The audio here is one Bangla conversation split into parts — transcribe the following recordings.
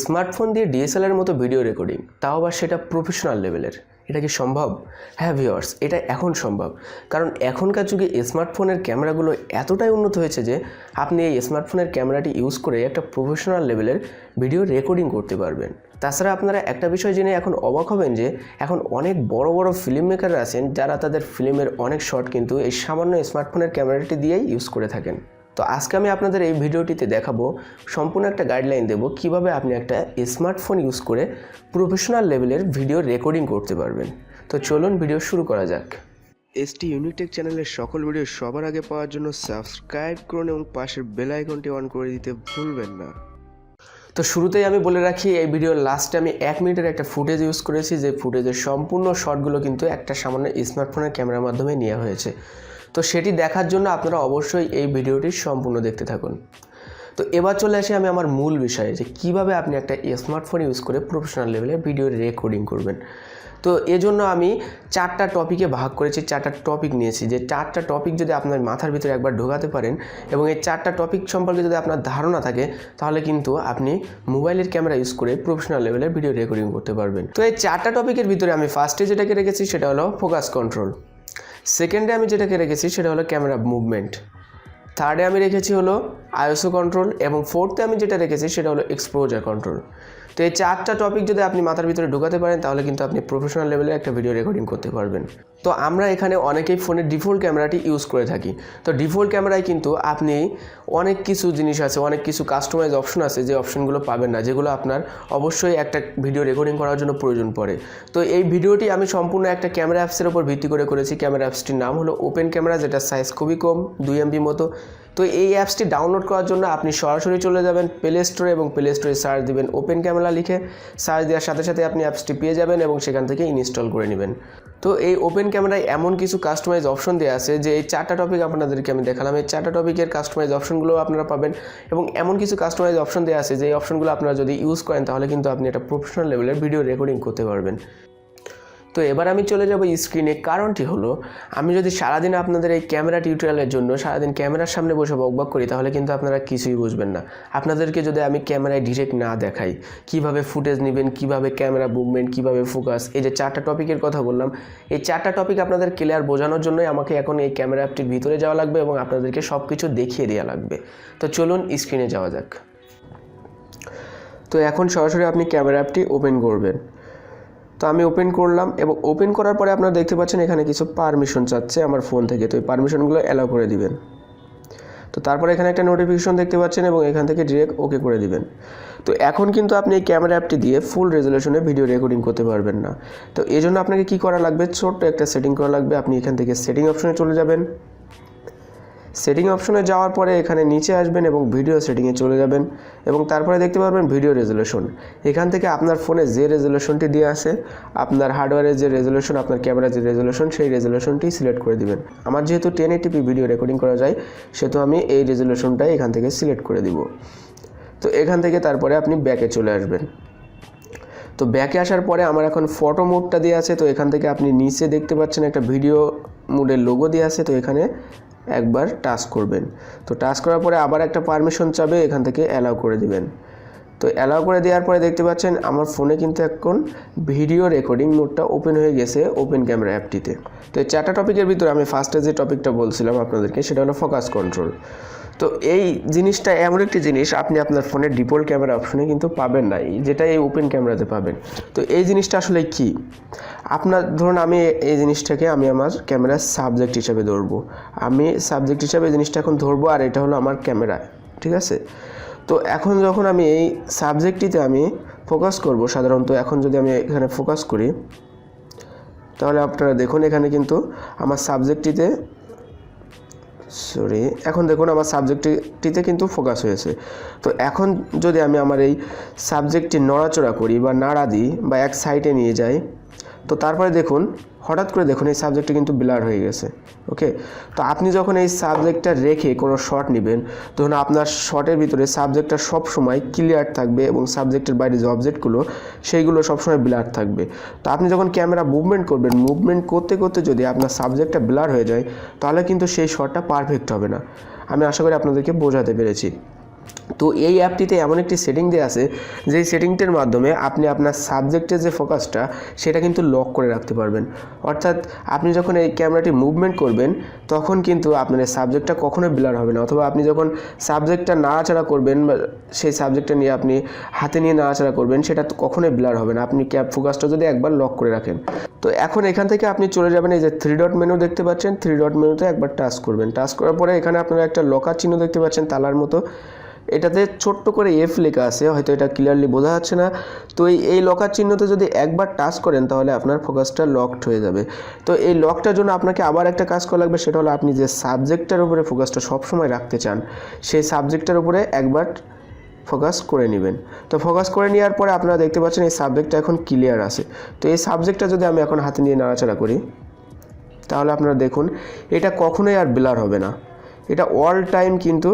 স্মার্টফোন দিয়ে ডিএসএলআর মতো ভিডিও রেকর্ডিং, তাও আবার সেটা প্রফেশনাল লেভেলের, এটা কি সম্ভব? হ্যাঁ ভিউয়ার্স, এটা এখন সম্ভব। কারণ এখনকার যুগে স্মার্টফোনের ক্যামেরাগুলো এতটাই উন্নত হয়েছে যে আপনি এই স্মার্টফোনের ক্যামেরাটি ইউজ করে একটা প্রফেশনাল লেভেলের ভিডিও রেকর্ডিং করতে পারবেন। তাছাড়া আপনারা একটা বিষয় জেনে এখন অবাক হবেন যে এখন অনেক বড় বড় ফিল্ম মেকাররা আছেন যারা তাদের ফিল্মের অনেক শট কিন্তু এই সামান্য স্মার্টফোনের ক্যামেরাটি দিয়েই ইউজ করে থাকেন। তো আজকে আমি আপনাদের এই ভিডিওটিতে দেখাবো, সম্পূর্ণ একটা গাইডলাইন দেব কিভাবে আপনি একটা স্মার্টফোন ইউজ করে প্রফেশনাল লেভেলের ভিডিও রেকর্ডিং করতে পারবেন। তো চলুন ভিডিও শুরু করা যাক। এসটি ইউনিটেক চ্যানেলের সকল ভিডিও সবার আগে পাওয়ার জন্য সাবস্ক্রাইব করুন এবং পাশের বেল আইকনটি অন করে দিতে ভুলবেন না। তো শুরুতেই আমি বলে রাখি, এই ভিডিওর লাস্টে আমি 1 মিনিটের একটা ফুটেজ ইউজ করেছি, যে ফুটেজের সম্পূর্ণ শটগুলো কিন্তু একটা সামান্য স্মার্টফোনের ক্যামেরার মাধ্যমে নেওয়া হয়েছে। তো সেটি দেখার জন্য আপনারা অবশ্যই এই ভিডিওটি সম্পূর্ণ দেখতে থাকুন। তো এবার চলে আসি আমি আমার মূল বিষয়ে, যে কিভাবে আপনি একটা স্মার্টফোন ইউজ করে প্রফেশনাল লেভেলে ভিডিও রেকর্ডিং করবেন। তো এজন্য আমি 4টা টপিকে ভাগ করেছি, 4টা টপিক নিয়েছি, যে 4টা টপিক যদি আপনার মাথার ভিতরে একবার ঢোকাতে পারেন এবং এই 4টা টপিক সম্পর্কে যদি আপনার ধারণা থাকে, তাহলে কিন্তু আপনি মোবাইলের ক্যামেরা ইউজ করে প্রফেশনাল লেভেলের ভিডিও রেকর্ডিং করতে পারবেন। তো এই 4টা টপিকের ভিতরে আমি ফার্স্টে যেটাকে রেখেছি সেটা হলো ফোকাস কন্ট্রোল, সেকেন্ডে আমি যেটাকে রেখেছি সেটা হলো ক্যামেরা মুভমেন্ট, থার্ডে আমি রেখেছি হলো আইএসও কন্ট্রোল এবং ফোর্থে আমি যেটা রেখেছি সেটা হলো এক্সপোজার কন্ট্রোল। তো এই 4টা টপিক যদি আপনি মাথার ভিতরে ঢোকাতে পারেন, তাহলে কিন্তু আপনি প্রফেশনাল লেভেলে একটা ভিডিও রেকর্ডিং করতে পারবেন। তো আমরা এখানে অনেকেই ফোনের ডিফল্ট ক্যামেরাটি ইউজ করে থাকি। তো ডিফল্ট ক্যামেরায় কিন্তু আপনি অনেক কিছু জিনিস আছে, অনেক কিছু কাস্টমাইজ অপশন আছে, যে অপশনগুলো পাবেন না, যেগুলো আপনার অবশ্যই একটা ভিডিও রেকর্ডিং করার জন্য প্রয়োজন পড়ে। তো এই ভিডিওটি আমি সম্পূর্ণ একটা ক্যামেরা অ্যাপসের উপর ভিত্তি করে করেছি। ক্যামেরা অ্যাপসটির নাম হলো ওপেন ক্যামেরা, যেটা সাইজ খুবই কম, 2 MB মতো। তো এই অ্যাপসটি ডাউনলোড করার জন্য আপনি সরাসরি চলে যাবেন প্লে স্টোরে এবং প্লে স্টোরে সার্চ দিবেন ওপেন ক্যামেরা লিখে। সার্চ দেওয়ার সাথে সাথে আপনি অ্যাপসটি পেয়ে যাবেন এবং সেখান থেকে ইনস্টল করে নেবেন। তো এই ওপেন ক্যামেরায় এমন কিছু কাস্টমাইজ অপশন দেওয়া আছে, যে এই 4টা টপিক আপনাদেরকে আমি দেখালাম, এই 4টা টপিকের কাস্টমাইজ অপশনগুলো আপনারা পাবেন এবং এমন কিছু কাস্টমাইজ অপশন দেওয়া আছে যে এই অপশনগুলো আপনারা যদি ইউজ করেন, তাহলে কিন্তু আপনি একটা প্রফেশনাল লেভেলের ভিডিও রেকর্ডিং করতে পারবেন। তো এবার আমি চলে যাব স্ক্রিনে। কারণটি হলো, আমি যদি সারাদিন আপনাদের এই ক্যামেরা টিউটোরিয়ালের জন্য সারাদিন ক্যামেরার সামনে বসে বকবক করি, তাহলে কিন্তু আপনারা কিছুই বুঝবেন না। আপনাদেরকে যদি আমি ক্যামেরায় ডিরেক্ট না দেখাই কিভাবে ফুটেজ নেবেন, কিভাবে ক্যামেরা মুভমেন্ট, কিভাবে ফোকাস, এই যে 4টা টপিকের কথা বললাম, এই 4টা টপিক আপনাদের ক্লিয়ার বোঝানোর জন্যই আমাকে এখন এই ক্যামেরা অ্যাপটির ভিতরে যাওয়া লাগবে এবং আপনাদেরকে সব কিছু দেখিয়ে দেওয়া লাগবে। তো চলুন স্ক্রিনে যাওয়া যাক। তো এখন সরাসরি আপনি ক্যামেরা অ্যাপটি ওপেন করবেন। তো আমি ওপেন করলাম এবং ওপেন করার পরে আপনারা দেখতে পাচ্ছেন এখানে কিছু পারমিশন চাচ্ছে আমার ফোন থেকে। তো এই পারমিশনগুলো অ্যালাউ করে দিবেন। তো তারপরে এখানে একটা নোটিফিকেশন দেখতে পাচ্ছেন এবং এখান থেকে ডিরেক্ট ওকে করে দিবেন। তো এখন কিন্তু আপনি এই ক্যামেরা অ্যাপটি দিয়ে ফুল রেজলিউশনে ভিডিও রেকর্ডিং করতে পারবেন না। তো এই জন্য আপনাকে কী করা লাগবে, ছোট্ট একটা সেটিং করা লাগবে। আপনি এখান থেকে সেটিং অপশনে চলে যাবেন। সেটিং অপশনে যাওয়ার পরে এখানে নিচে আসবেন এবং ভিডিও সেটিংয়ে চলে যাবেন এবং তারপরে দেখতে পারবেন ভিডিও রেজলিউশন। এখান থেকে আপনার ফোনে যে রেজলিউশনটি দেওয়া আছে, আপনার হার্ডওয়্যারের যে রেজলিউশন, আপনার ক্যামেরার যে রেজলিউশন, সেই রেজলিউশনটি সিলেক্ট করে দিবেন। আমার যেহেতু 1080p ভিডিও রেকর্ডিং করা যায়, সেহেতু আমি এই রেজলিউশনটাই এখান থেকে সিলেক্ট করে দিব। তো এখান থেকে তারপরে আপনি ব্যাকে চলে আসবেন। তো ব্যাকে আসার পরে আমার এখন ফটো মোডটা দেওয়া আছে। তো এখান থেকে আপনি নিচে দেখতে পাচ্ছেন একটা ভিডিও মোডের লোগো দেওয়া আছে। তো এখানে একবার টাচ করবেন। তো টাচ করার পরে আবার একটা পারমিশন চাবে, এখান থেকে অ্যালাউ করে দিবেন। তো অ্যালাউ করে দেওয়ার পরে দেখতে পাচ্ছেন আমার ফোনে কিন্তু এখন ভিডিও রেকর্ডিং মোডটা ওপেন হয়ে গেছে ওপেন ক্যামেরা অ্যাপটিতে। তো এই 4টা টপিকের ভিতরে আমি ফার্স্টে যে টপিকটা বলছিলাম আপনাদেরকে, সেটা হলো ফোকাস কন্ট্রোল। তো এই জিনিসটা এমন একটি জিনিস আপনি আপনার ফোনের ডিফল্ট ক্যামেরা অপশনে কিন্তু পাবেন না, যেটা এই ওপেন ক্যামেরাতে পাবেন। তো এই জিনিসটা আসলে কি, আপনার ধরুন আমি এই জিনিসটাকে আমি আমার ক্যামেরার সাবজেক্ট হিসাবে ধরবো। আমি সাবজেক্ট হিসাবে এই জিনিসটা এখন ধরবো, আর এটা হলো আমার ক্যামেরা, ঠিক আছে। তো এখন যখন আমি এই সাবজেক্টটিতে আমি ফোকাস করব, সাধারণত এখন যদি আমি এখানে ফোকাস করি, তাহলে আপনারা দেখুন এখানে কিন্তু আমার সাবজেক্টটিতে এখন দেখুন আমার সাবজেক্টটিতে কিন্তু ফোকাস হয়েছে। তো এখন যদি আমি আমার এই সাবজেক্টটি নড়াচড়া করি বা নাড়া দিই বা এক সাইডে নিয়ে যাই, তো তারপরে দেখুন হঠাৎ করে দেখুন এই সাবজেক্টটা কিন্তু ব্লার হয়ে গেছে। ওকে, তো আপনি যখন এই সাবজেক্টটা রেখে কোনো শট নেবেন, তখন আপনার শটের ভিতরে সাবজেক্টটা সব সময় ক্লিয়ার থাকবে এবং সাবজেক্টের বাইরে যে অবজেক্টগুলো সেইগুলো সবসময় ব্লার থাকবে। তো আপনি যখন ক্যামেরা মুভমেন্ট করবেন, মুভমেন্ট করতে করতে যদি আপনার সাবজেক্টটা ব্লার হয়ে যায়, তাহলে কিন্তু সেই শটটা পারফেক্ট হবে না। আমি আশা করি আপনাদেরকে বোঝাতে পেরেছি। তো এই অ্যাপটিতে এমন একটি সেটিং দেওয়া আছে, যেই সেটিংটির মাধ্যমে আপনি আপনার সাবজেক্টের যে ফোকাসটা সেটা কিন্তু লক করে রাখতে পারবেন। অর্থাৎ আপনি যখন এই ক্যামেরাটি মুভমেন্ট করবেন তখন কিন্তু আপনার এই সাবজেক্টটা কখনোই ব্লার হবে না, অথবা আপনি যখন সাবজেক্টটা নাড়াচাড়া করবেন বা সেই সাবজেক্টটা নিয়ে আপনি হাতে নিয়ে নাড়াচাড়া করবেন সেটা তো কখনোই ব্লার হবে না, আপনি ফোকাসটা যদি একবার লক করে রাখেন। তো এখন এখান থেকে আপনি চলে যাবেন, এই যে 3 ডট মেনু দেখতে পাচ্ছেন, 3 ডট মেনুতে একবার টাচ করবেন। টাচ করার পরে এখানে আপনারা একটা লকার চিহ্ন দেখতে পাচ্ছেন তালার মতো, এটাতে ছোট্ট করে এফ লেখা আছে, হয়তো এটা ক্লিয়ারলি বোঝা যাচ্ছে না। তো এই লকার চিহ্নতে যদি একবার টাচ করেন তাহলে আপনার ফোকাসটা লকড হয়ে যাবে। তো এই লকটার জন্য আপনাকে আবার একটা কাজ করা লাগবে, সেটা হলো আপনি যে সাবজেক্টটার উপরে ফোকাসটা সবসময় রাখতে চান সেই সাবজেক্টটার উপরে একবার ফোকাস করে নেবেন। তো ফোকাস করে নেওয়ার পরে আপনারা দেখতে পাচ্ছেন এই সাবজেক্টটা এখন ক্লিয়ার আছে। তো এই সাবজেক্টটা যদি আমি এখন হাতে নিয়ে নাড়াচাড়া করি তাহলে আপনারা দেখুন এটা কখনোই আর ব্লার হবে না, এটা অল টাইম কিন্তু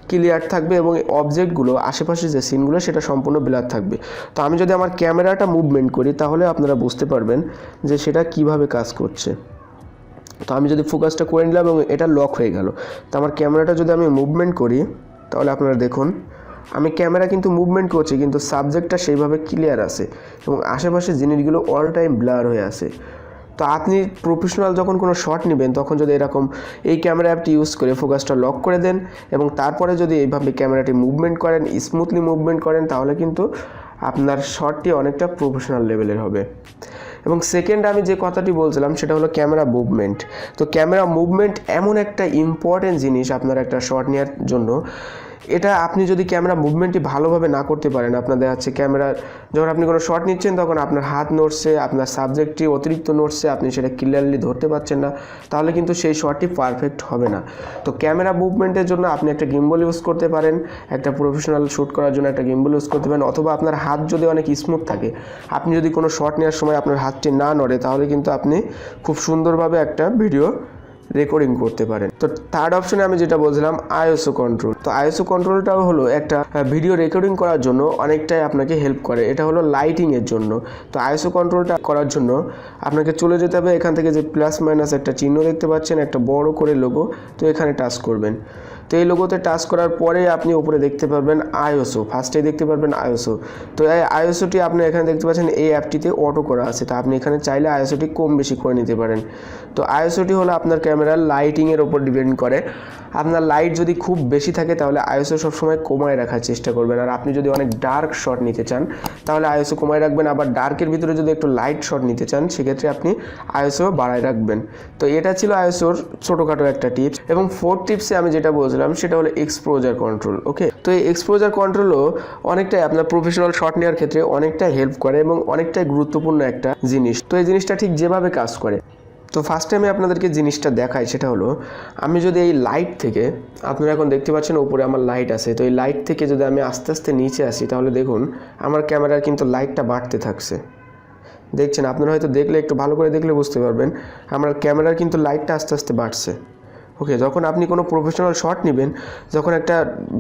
ক্লিয়ার থাকবে এবং এই অবজেক্টগুলো আশেপাশে যে সিনগুলো সেটা সম্পূর্ণ ব্লার থাকবে। তো আমি যদি আমার ক্যামেরাটা মুভমেন্ট করি তাহলে আপনারা বুঝতে পারবেন যে সেটা কিভাবে কাজ করছে। তো আমি যদি ফোকাসটা করে নিলাম এবং এটা লক হয়ে গেল, তো আমার ক্যামেরাটা যদি আমি মুভমেন্ট করি তাহলে আপনারা দেখুন আমি ক্যামেরা কিন্তু মুভমেন্ট করছি কিন্তু সাবজেক্টটা সেইভাবে ক্লিয়ার আছে এবং আশেপাশের জিনিসগুলো অল টাইম ব্লার হয়ে আছে। তো আপনি প্রফেশনাল যখন কোনো শট নেবেন তখন যদি এরকম এই ক্যামেরা অ্যাপটি ইউজ করে ফোকাসটা লক করে দেন এবং তারপরে যদি এইভাবে ক্যামেরাটি মুভমেন্ট করেন, স্মুথলি মুভমেন্ট করেন, তাহলে কিন্তু আপনার শটটি অনেকটা প্রফেশনাল লেভেলের হবে। এবং সেকেন্ড আমি যে কথাটি বলছিলাম সেটা হলো ক্যামেরা মুভমেন্ট। তো ক্যামেরা মুভমেন্ট এমন একটা ইম্পর্টেন্ট জিনিস আপনার একটা শট নেওয়ার জন্য, এটা আপনি যদি ক্যামেরা মুভমেন্টটি ভালোভাবে না করতে পারেন, আপনার দেখা যাচ্ছে ক্যামেরা যখন আপনি কোনো শট নিচ্ছেন তখন আপনার হাত নড়ছে, আপনার সাবজেক্টটি অতিরিক্ত নড়ছে, আপনি সেটা ক্লিয়ারলি ধরতে পারছেন না, তাহলে কিন্তু সেই শটটি পারফেক্ট হবে না। তো ক্যামেরা মুভমেন্টের জন্য আপনি একটা গিম্বল ইউজ করতে পারেন, একটা প্রফেশনাল শ্যুট করার জন্য একটা গিম্বল ইউজ করতে পারেন, অথবা আপনার হাত যদি অনেক স্মুথ থাকে, আপনি যদি কোনো শট নেওয়ার সময় আপনার হাতটি না নড়ে তাহলে কিন্তু আপনি খুব সুন্দরভাবে একটা ভিডিও রেকর্ডিং করতে পারেন। তো থার্ড অপশনে আমি যেটা বলছিলাম আইএসও কন্ট্রোল। তো আইএসও কন্ট্রোলটাও হলো একটা ভিডিও রেকর্ডিং করার জন্য অনেকটাই আপনাকে হেল্প করে, এটা হলো লাইটিংয়ের জন্য। তো আইএসও কন্ট্রোলটা করার জন্য আপনাকে চলে যেতে হবে এখান থেকে, যে প্লাস মাইনাস একটা চিহ্ন দেখতে পাচ্ছেন, একটা বড় করে লোগো, তো এখানে টাচ করবেন। তো এই লোগোতে টাচ করার পরে আপনি উপরে দেখতে পারবেন আইএসও, ফার্স্টেই দেখতে পারবেন আইএসও। তো এই আইএসওটি আপনি এখানে দেখতে পাচ্ছেন এই অ্যাপটিতে অটো করা আছে, তো আপনি এখানে চাইলে আইএসওটি কম বেশি করে নিতে পারেন। তো আইএসওটি হলো আপনার ক্যামেরার লাইটিংয়ের ওপর ডিপেন্ড করে। আপনার লাইট যদি খুব বেশি থাকে তাহলে আইএসও সবসময় কমায় রাখার চেষ্টা করবেন, আর আপনি যদি অনেক ডার্ক শট নিতে চান তাহলে আইএসও কমায় রাখবেন, আবার ডার্কের ভিতরে যদি একটু লাইট শট নিতে চান সেক্ষেত্রে আপনি আইএসও বাড়ায় রাখবেন। তো এটা ছিল আইএসওর ছোটোখাটো একটা টিপস। এবং ফোর্থ টিপসে আমি যেটা বলছিলাম সেটা হলো এক্সপোজার কন্ট্রোল। ওকে, তো এই এক্সপোজার কন্ট্রোলও অনেকটাই আপনার প্রফেশনাল শট নেওয়ার ক্ষেত্রে অনেকটাই হেল্প করে এবং অনেকটাই গুরুত্বপূর্ণ একটা জিনিস। তো এই জিনিসটা ঠিক যেভাবে কাজ করে, তো ফার্স্টে আমি আপনাদেরকে জিনিসটা দেখাই, সেটা হলো আমি যদি এই লাইট থেকে, আপনারা এখন দেখতে পাচ্ছেন উপরে আমার লাইট আছে, তো এই লাইট থেকে যদি আমি আস্তে আস্তে নিচে আসি তাহলে দেখুন আমার ক্যামেরার কিন্তু লাইটটা বাড়তে থাকছে। দেখছেন আপনারা হয়তো দেখলে, একটু ভালো করে দেখলে বুঝতে পারবেন আমার ক্যামেরার কিন্তু লাইটটা আস্তে আস্তে বাড়ছে। ওকে, যখন আপনি কোনো প্রফেশনাল শট নেবেন, যখন একটা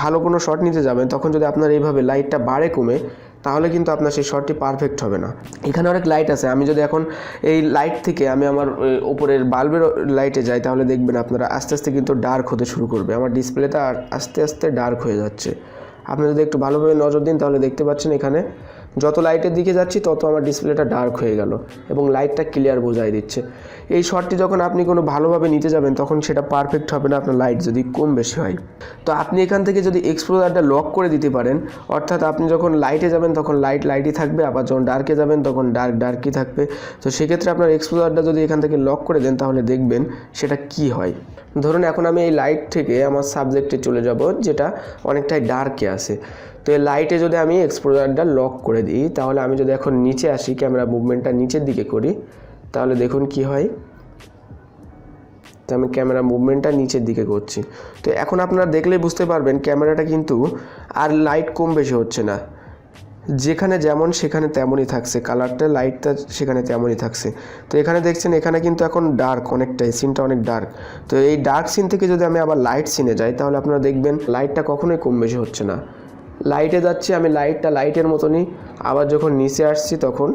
ভালো কোনো শট নিতে যাবেন, তখন যদি আপনার এইভাবে লাইটটা বাড়ে কমে তাহলে কিন্তু আপনার সেই শটটি পারফেক্ট হবে না। এখানে অনেক লাইট আছে, আমি যদি এখন এই লাইট থেকে আমি আমার উপরের বাল্বের লাইটে যাই তাহলে দেখবেন আপনারা আস্তে আস্তে কিন্তু ডার্ক হতে শুরু করবে, আমার ডিসপ্লেটা আস্তে আস্তে ডার্ক হয়ে যাচ্ছে। আপনি যদি একটু ভালোভাবে নজর দিন তাহলে দেখতে পাচ্ছেন এখানে যত লাইটের দিকে যাচ্ছি তত আমার ডিসপ্লেটা ডার্ক হয়ে গেল এবং লাইটটা ক্লিয়ার বোঝাই দিচ্ছে। এই শটটি যখন আপনি কোনো ভালোভাবে নিতে যাবেন তখন সেটা পারফেক্ট হবে না আপনার লাইট যদি কম বেশি হয়। তো আপনি এখান থেকে যদি এক্সপোজারটা লক করে দিতে পারেন, অর্থাৎ আপনি যখন লাইটে যাবেন তখন লাইটই থাকবে, আবার যখন ডার্কে যাবেন তখন ডার্কই থাকবে। তো সেক্ষেত্রে আপনার এক্সপোজারটা যদি এখান থেকে লক করে দেন তাহলে দেখবেন সেটা কি হয়। ধরুন এখন আমি এই লাইট থেকে আমার সাবজেক্টে চলে যাব যেটা অনেকটাই ডার্কে আছে, তো এই লাইটে যদি আমি এক্সপোজারটা লক করে দিই তাহলে আমি যদি এখন নিচে আসি, ক্যামেরা মুভমেন্টটা নিচের দিকে করি তাহলে দেখুন কি হয়। তো আমি ক্যামেরা মুভমেন্টটা নিচের দিকে করছি, তো এখন আপনারা দেখলেই বুঝতে পারবেন ক্যামেরাটা কিন্তু আর লাইট কম বেশি হচ্ছে না, যেখানে যেমন সেখানে তেমনই থাকছে, কালারটা লাইটটা সেখানে তেমনই থাকছে। তো এখানে দেখছেন এখানে কিন্তু এখন ডার্ক অনেকটাই, সিনটা অনেক ডার্ক। তো এই ডার্ক সিন থেকে যদি আমি আবার লাইট সিনে যাই তাহলে আপনারা দেখবেন লাইটটা কখনোই কম বেশি হচ্ছে না। লাইটে যাচ্ছি আমি, লাইটটা লাইটের মতনই, আবার যখন নিচে আসছি তখন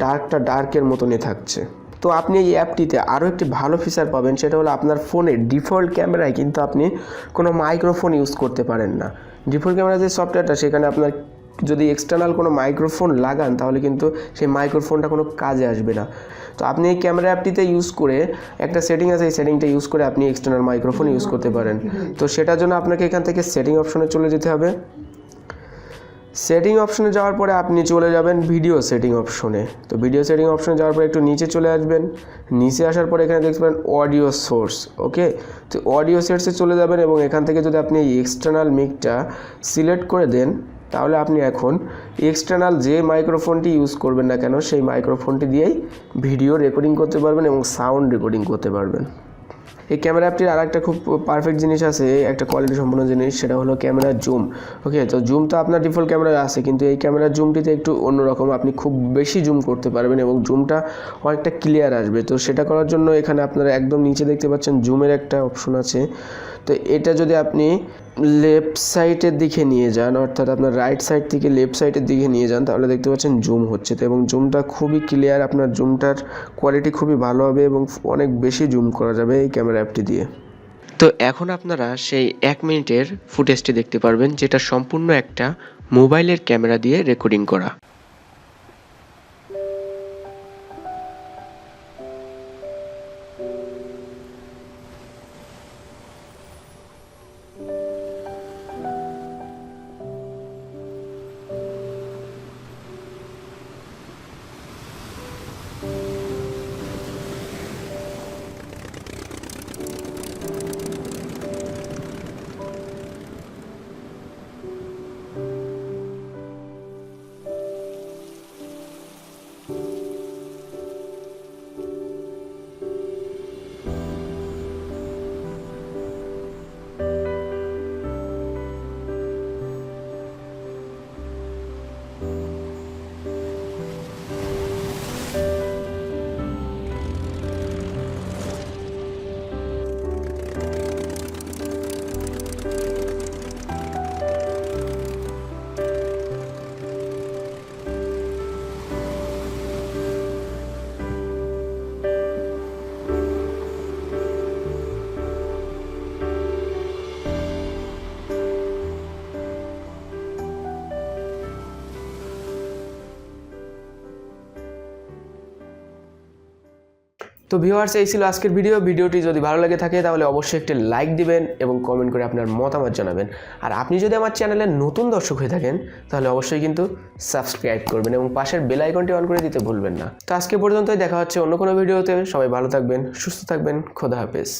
ডার্কটা ডার্কের মতনই থাকছে। তো আপনি এই অ্যাপটিতে আরও একটি ভালো ফিচার পাবেন, সেটা হলো আপনার ফোনের ডিফল্ট ক্যামেরায় কিন্তু আপনি কোনো মাইক্রোফোন ইউজ করতে পারেন না। ডিফল্ট ক্যামেরা যে সফটওয়্যারটা, সেখানে আপনার যদি এক্সটার্নাল কোনো মাইক্রোফোন লাগান তাহলে কিন্তু সেই মাইক্রোফোনটা কোনো কাজে আসবে না। তো আপনি এই ক্যামেরা অ্যাপটিতে ইউজ করে একটা সেটিং আছে, এই সেটিংটা ইউজ করে আপনি এক্সটার্নাল মাইক্রোফোন ইউজ করতে পারেন। তো সেটার জন্য আপনাকে এখান থেকে সেটিং অপশনে চলে যেতে হবে। সেটিং অপশনে যাওয়ার পরে আপনি চলে যাবেন ভিডিও সেটিং অপশনে। তো ভিডিও সেটিং অপশনে যাওয়ার পরে একটু নিচে চলে আসবেন। নিচে আসার পরে এখানে দেখবেন অডিও সোর্স। ওকে, তো অডিও সোর্সে চলে যাবেন এবং এখান থেকে যদি আপনি এই এক্সটার্নাল মিকটা সিলেক্ট করে দেন, তাহলে আপনি এখন এক্সটার্নাল যে মাইক্রোফোনটি ইউজ করবেন না কেন সেই মাইক্রোফোনটি দিয়েই ভিডিও রেকর্ডিং করতে পারবেন এবং সাউন্ড রেকর্ডিং করতে পারবেন। এই ক্যামেরা অ্যাপটির আর একটা খুব পারফেক্ট জিনিস আছে, একটা কোয়ালিটি সম্পন্ন জিনিস, সেটা হলো ক্যামেরার জুম। ওকে, তো জুম তো আপনার ডিফল্ট ক্যামেরায় আছে, কিন্তু এই ক্যামেরার জুমটিতে একটু অন্যরকম, আপনি খুব বেশি জুম করতে পারবেন এবং জুমটা অনেকটা ক্লিয়ার আসবে। তো সেটা করার জন্য এখানে আপনারা একদম নিচে দেখতে পাচ্ছেন জুমের একটা অপশন আছে। তো এটা যদি আপনি লেফট সাইডের দিকে নিয়ে যান, অর্থাৎ আপনার রাইট সাইড থেকে লেফট সাইডের দিকে নিয়ে যান, তাহলে দেখতে পাচ্ছেন জুম হচ্ছে। তো এবং জুমটা খুবই ক্লিয়ার, আপনার জুমটার কোয়ালিটি খুবই ভালো হবে এবং অনেক বেশি জুম করা যাবে এই ক্যামেরা অ্যাপটি দিয়ে। তো এখন আপনারা সেই 1 মিনিটের ফুটেজটি দেখতে পারবেন, যেটা সম্পূর্ণ একটা মোবাইলের ক্যামেরা দিয়ে রেকর্ডিং করা। তো ভিউয়ার্স, এই ছিল আজকের ভিডিওটি যদি ভালো লাগে থাকে তাহলে অবশ্যই একটি লাইক দিবেন এবং কমেন্ট করে আপনার মতামত জানাবেন। আর আপনি যদি আমার চ্যানেলের নতুন দর্শক হয়ে থাকেন তাহলে অবশ্যই কিন্তু সাবস্ক্রাইব করবেন এবং পাশের বেল আইকনটি অন করে দিতে ভুলবেন না। তো আজকে পর্যন্তই, দেখা হচ্ছে অন্য কোনো ভিডিওতে। সবাই ভালো থাকবেন, সুস্থ থাকবেন, খোদা হাফেজ।